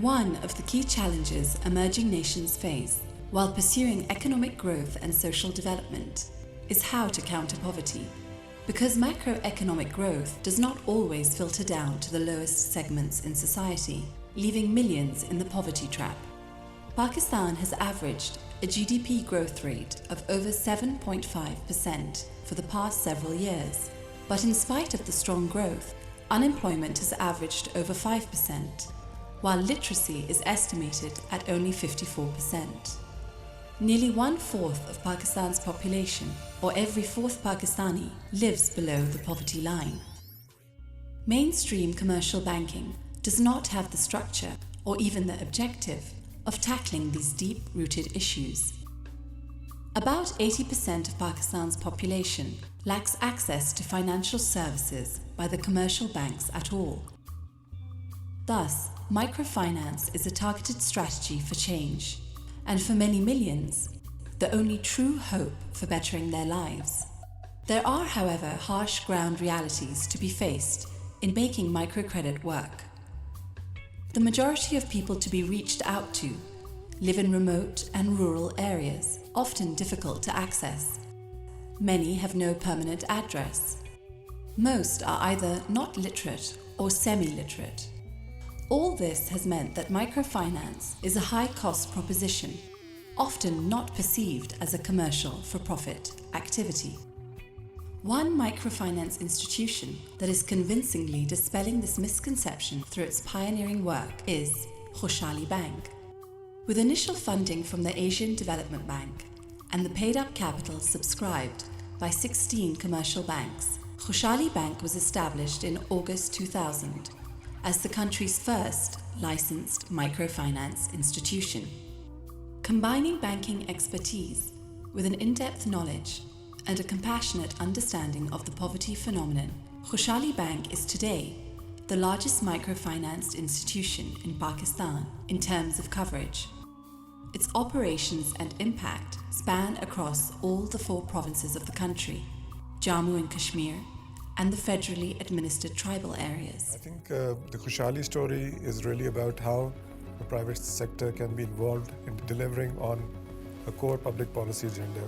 One of the key challenges emerging nations face while pursuing economic growth and social development is how to counter poverty, because macroeconomic growth does not always filter down to the lowest segments in society, leaving millions in the poverty trap. Pakistan has averaged a GDP growth rate of over 7.5% for the past several years, but in spite of the strong growth, unemployment has averaged over 5%, while literacy is estimated at only 54%. Nearly 1/4 of Pakistan's population, or every fourth Pakistani, lives below the poverty line. Mainstream commercial banking does not have the structure or even the objective of tackling these deep-rooted issues. About 80% of Pakistan's population lacks access to financial services by the commercial banks at all. Thus, microfinance is a targeted strategy for change, and for many millions, the only true hope for bettering their lives. There are, however, harsh ground realities to be faced in making microcredit work. The majority of people to be reached out to live in remote and rural areas, often difficult to access. Many have no permanent address. Most are either not literate or semi-literate. All this has meant that microfinance is a high-cost proposition, often not perceived as a commercial for-profit activity. One microfinance institution that is convincingly dispelling this misconception through its pioneering work is Khushhali Bank. With initial funding from the Asian Development Bank and the paid-up capital subscribed by 16 commercial banks, Khushhali Bank was established in August 2000 as the country's first licensed microfinance institution. Combining banking expertise with an in-depth knowledge and a compassionate understanding of the poverty phenomenon, Khushhali Bank is today the largest microfinance institution in Pakistan in terms of coverage. Its operations and impact span across all the 4 provinces of the country, Jammu and Kashmir, and the federally administered tribal areas. I think the Khushhali story is really about how the private sector can be involved in delivering on a core public policy agenda,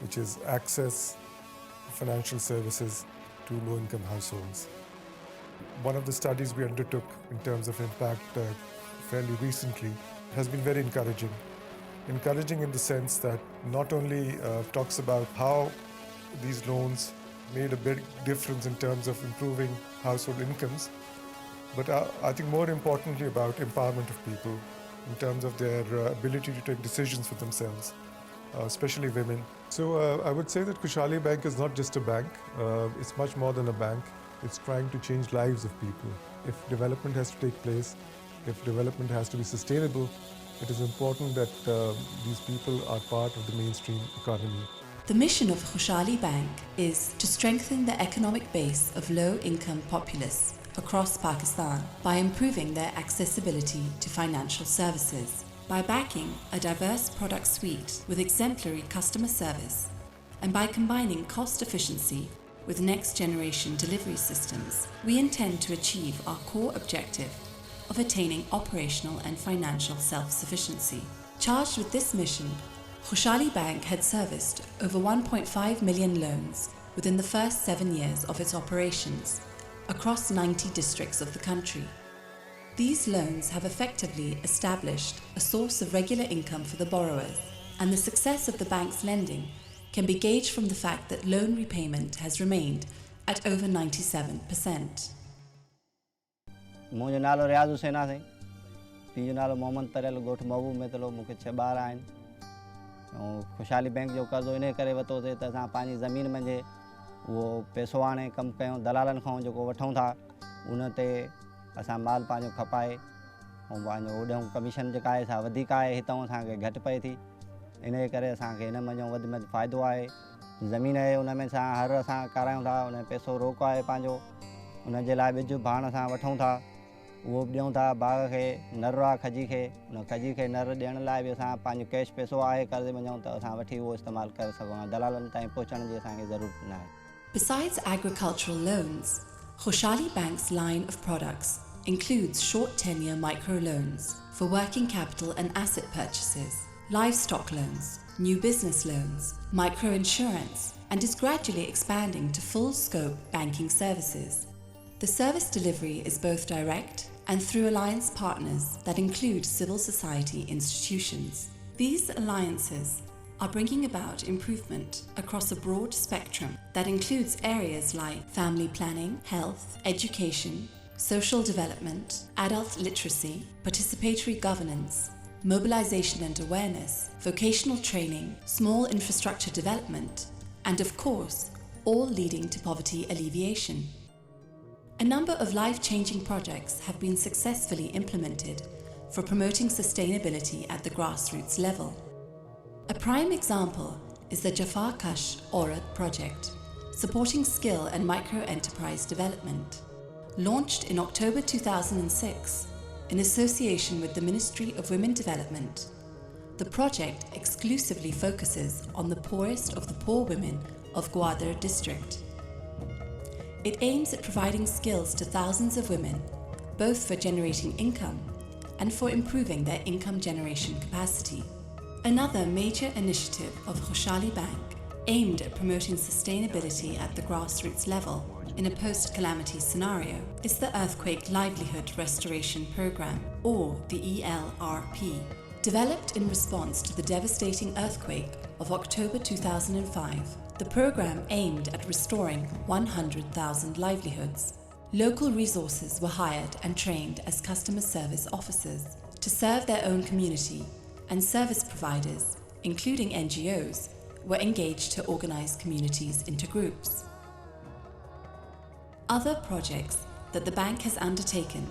which is access to financial services to low-income households. One of the studies we undertook in terms of impact fairly recently has been very encouraging. Encouraging in the sense that not only talks about how these loans made a big difference in terms of improving household incomes, but I think more importantly about empowerment of people in terms of their ability to take decisions for themselves, especially women. So I would say that Khushhali Bank is not just a bank, it's much more than a bank. It's trying to change lives of people. If development has to take place, if development has to be sustainable, it is important that these people are part of the mainstream economy. The mission of Khushhali Bank is to strengthen the economic base of low-income populace across Pakistan by improving their accessibility to financial services, by backing a diverse product suite with exemplary customer service, and by combining cost efficiency with next-generation delivery systems. We intend to achieve our core objective of attaining operational and financial self-sufficiency. Charged with this mission, Khushhali Bank had serviced over 1.5 million loans within the first 7 years of its operations across 90 districts of the country. These loans have effectively established a source of regular income for the borrowers, and the success of the bank's lending can be gauged from the fact that loan repayment has remained at over 97%. मुंहिंजो नालो रियाज़ हुसैन आहे साईं, पीउ जो नालो मोहम्मद तरियल, ॻोठु महबूब में तलो। मूंखे 6 ॿार आहिनि ऐं ख़ुशहाली बैंक जो कर्ज़ो इन करे वरितोसीं त असां पंहिंजी ज़मीन मंझि उहो पैसो आणे कमु कयूं, दलालनि खां जेको वठूं था उन ते असां माल पंहिंजो खपाए ऐं पंहिंजो होॾां कमीशन जेका आहे सा वधीक आहे, हितां असांखे घटि पए थी। इन जे करे असांखे हिन मंझि वधि में वधि फ़ाइदो आहे। ज़मीन आहे उन में असां हर असां करायूं था, उन पैसो रोक आहे पंहिंजो, उन जे लाइ ॿिज भाण असां वठूं था, उहो बि ॾियूं था बाग़ खे, नर आहे खजी खे, उन खजी खे नर ॾियण लाइ बि असां पंहिंजो कैश पैसो आहे कर्ज़ वञूं त असां वठी उहो इस्तेमालु करे सघूं, दलालनि ताईं पहुचण जी असांखे ज़रूरत न आहे। Besides agricultural loans, Khushhali Bank's line of products includes short tenure microloans for working capital and asset purchases, livestock loans, new business loans, microinsurance, and is gradually expanding to full-scope banking services. The service delivery is both direct and through alliance partners that include civil society institutions. These alliances are bringing about improvement across a broad spectrum that includes areas like family planning, health, education, social development, adult literacy, participatory governance, mobilization and awareness, vocational training, small infrastructure development, and of course, all leading to poverty alleviation. A number of life-changing projects have been successfully implemented for promoting sustainability at the grassroots level. A prime example is the Jafar Kash Aurat project, supporting skill and micro-enterprise development. Launched in October 2006 in association with the Ministry of Women Development, the project exclusively focuses on the poorest of the poor women of Gwadar district. It aims at providing skills to thousands of women, both for generating income and for improving their income generation capacity. Another major initiative of Khushhali Bank aimed at promoting sustainability at the grassroots level in a post-calamity scenario is the Earthquake Livelihood Restoration Program, or the ELRP. Developed in response to the devastating earthquake of October 2005, the program aimed at restoring 100,000 livelihoods. Local resources were hired and trained as customer service officers to serve their own community, and service providers, including NGOs, were engaged to organize communities into groups. Other projects that the bank has undertaken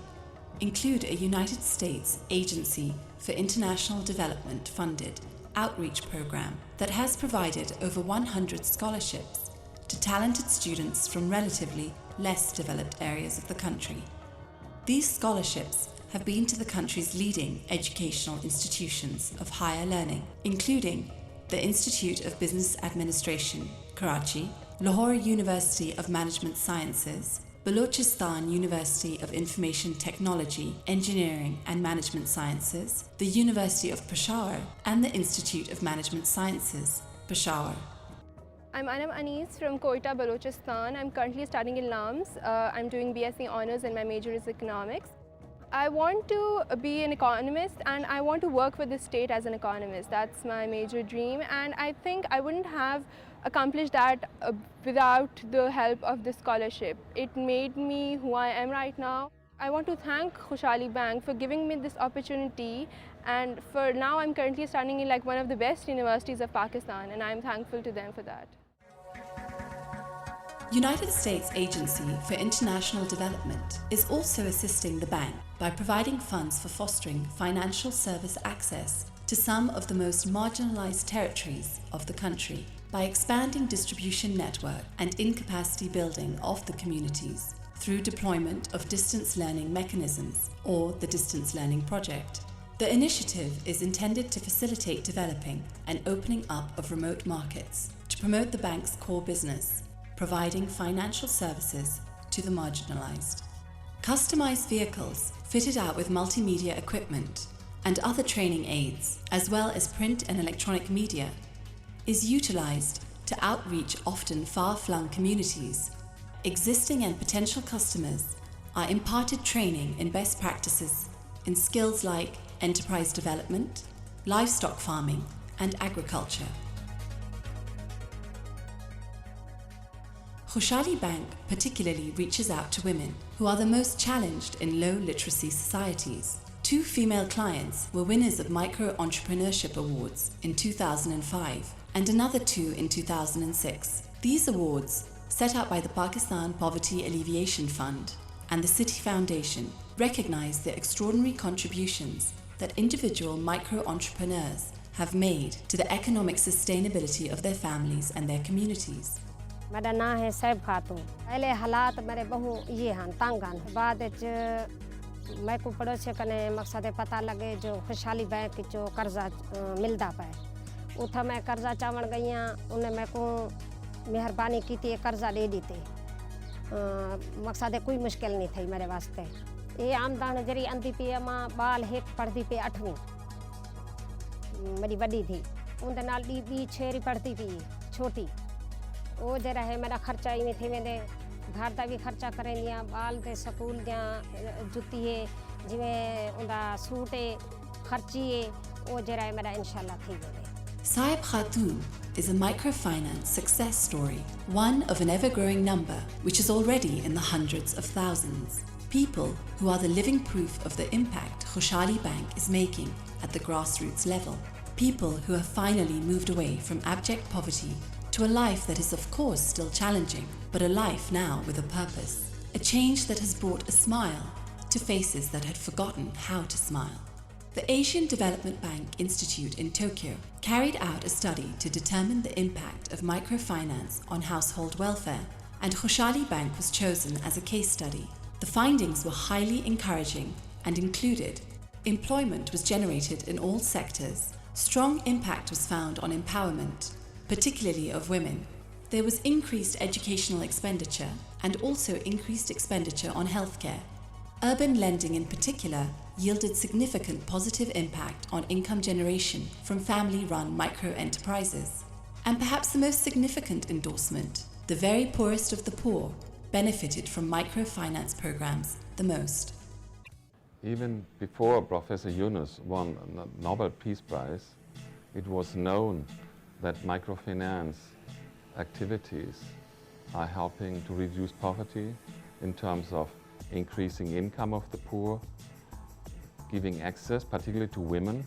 include a United States Agency for International Development funded outreach program that has provided over 100 scholarships to talented students from relatively less developed areas of the country. These scholarships have been to the country's leading educational institutions of higher learning, including the Institute of Business Administration, Karachi, Lahore University of Management Sciences, Balochistan University of Information Technology, Engineering and Management Sciences, the University of Peshawar, and the Institute of Management Sciences, Peshawar. I'm Anam Anis from Quetta, Balochistan. I'm currently studying in LAMS. I'm doing BSc Honours and my major is Economics. I want to be an economist and I want to work for the state as an economist. That's my major dream, and I think I wouldn't have accomplished that without the help of this scholarship. It made me who I am right now. I want to thank Khushhali Bank for giving me this opportunity, and for now I'm currently studying in one of the best universities of Pakistan, and I'm thankful to them for that. United States Agency for International Development is also assisting the bank by providing funds for fostering financial service access to some of the most marginalized territories of the country by expanding distribution network and incapacity building of the communities through deployment of distance learning mechanisms, or the Distance Learning Project. The initiative is intended to facilitate developing and opening up of remote markets to promote the bank's core business, providing financial services to the marginalized. Customized vehicles fitted out with multimedia equipment and other training aids, as well as print and electronic media, is utilized to outreach often far-flung communities. Existing and potential customers are imparted training in best practices in skills like enterprise development, livestock farming, and agriculture. Khushhali Bank particularly reaches out to women who are the most challenged in low literacy societies. 2 female clients were winners of Micro Entrepreneurship Awards in 2005 and another 2 in 2006. These awards, set up by the Pakistan Poverty Alleviation Fund and the City Foundation, recognize the extraordinary contributions that individual micro-entrepreneurs have made to the economic sustainability of their families and their communities. मेरा नाम है सैब खातून। पहले हालात मेरे बहु ये हैं तंग हैं। बाद मैं को पड़ोसी कने मकसद पता लगे जो खुशहाली बैंक जो कर्जा मिलता पाए उथा मैं कर्जा चावण गई उन्हें मैं को मेहरबानी की थी कर्जा दे दी थी। मकसद कोई मुश्किल नहीं थी मेरे वास्ते। ये आमदन जरी आंदी पे मां बाल हेक पढ़दी पे 8वीं मेरी बड़ी थी उनके नाल दी छेरी पढ़ती थी छोटी वो जरा है मेरा खर्चा इवें थे वेंदे घर का भी खर्चा करेंदियां बाल दे स्कूल दियां जुत्ती है जिवें उनका सूट है खर्ची है वो जरा है मेरा इंशाल्लाह थी वेंदे। Saib Khatoon is a microfinance success story, one of an ever-growing number which is already in the hundreds of thousands. People who are the living proof of the impact Khushhali Bank is making at the grassroots level. People who have finally moved away from abject poverty to a life that is of course still challenging, but a life now with a purpose. A change that has brought a smile to faces that had forgotten how to smile. The Asian Development Bank Institute in Tokyo carried out a study to determine the impact of microfinance on household welfare, and Khushhali Bank was chosen as a case study. The findings were highly encouraging and included employment was generated in all sectors, strong impact was found on empowerment, particularly of women. There was increased educational expenditure and also increased expenditure on healthcare. Urban lending in particular yielded significant positive impact on income generation from family-run micro-enterprises. And perhaps the most significant endorsement, the very poorest of the poor benefited from microfinance programs the most. Even before Professor Yunus won the Nobel Peace Prize, it was known that microfinance activities are helping to reduce poverty in terms of increasing income of the poor, giving access particularly to women.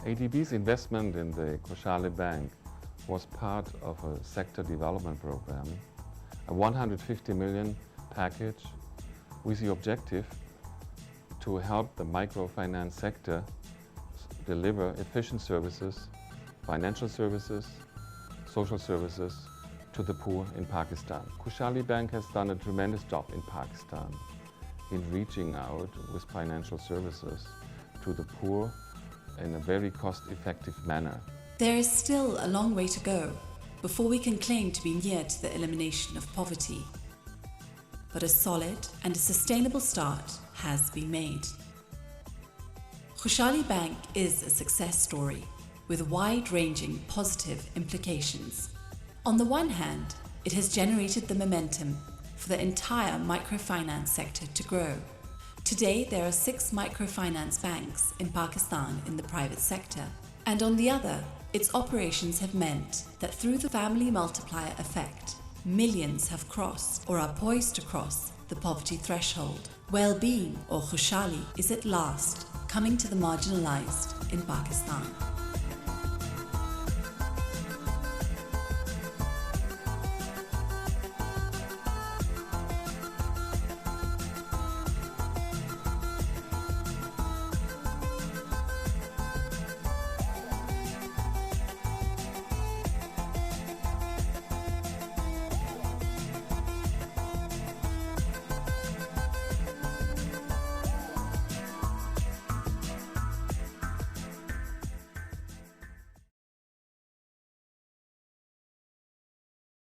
ADB's investment in the Khushhali Bank was part of a sector development program, a 150 million package with the objective to help the microfinance sector deliver efficient services, financial services, social services to the poor in Pakistan. Khushhali Bank has done a tremendous job in Pakistan in reaching out with financial services to the poor in a very cost-effective manner. There is still a long way to go before we can claim to be near to the elimination of poverty. But a solid and a sustainable start has been made. Khushhali Bank is a success story with wide-ranging positive implications. On the one hand, it has generated the momentum for the entire microfinance sector to grow. Today, there are 6 microfinance banks in Pakistan in the private sector. And on the other, its operations have meant that through the family multiplier effect, millions have crossed or are poised to cross the poverty threshold. Well-being, or Khushhali, is at last coming to the marginalized in Pakistan.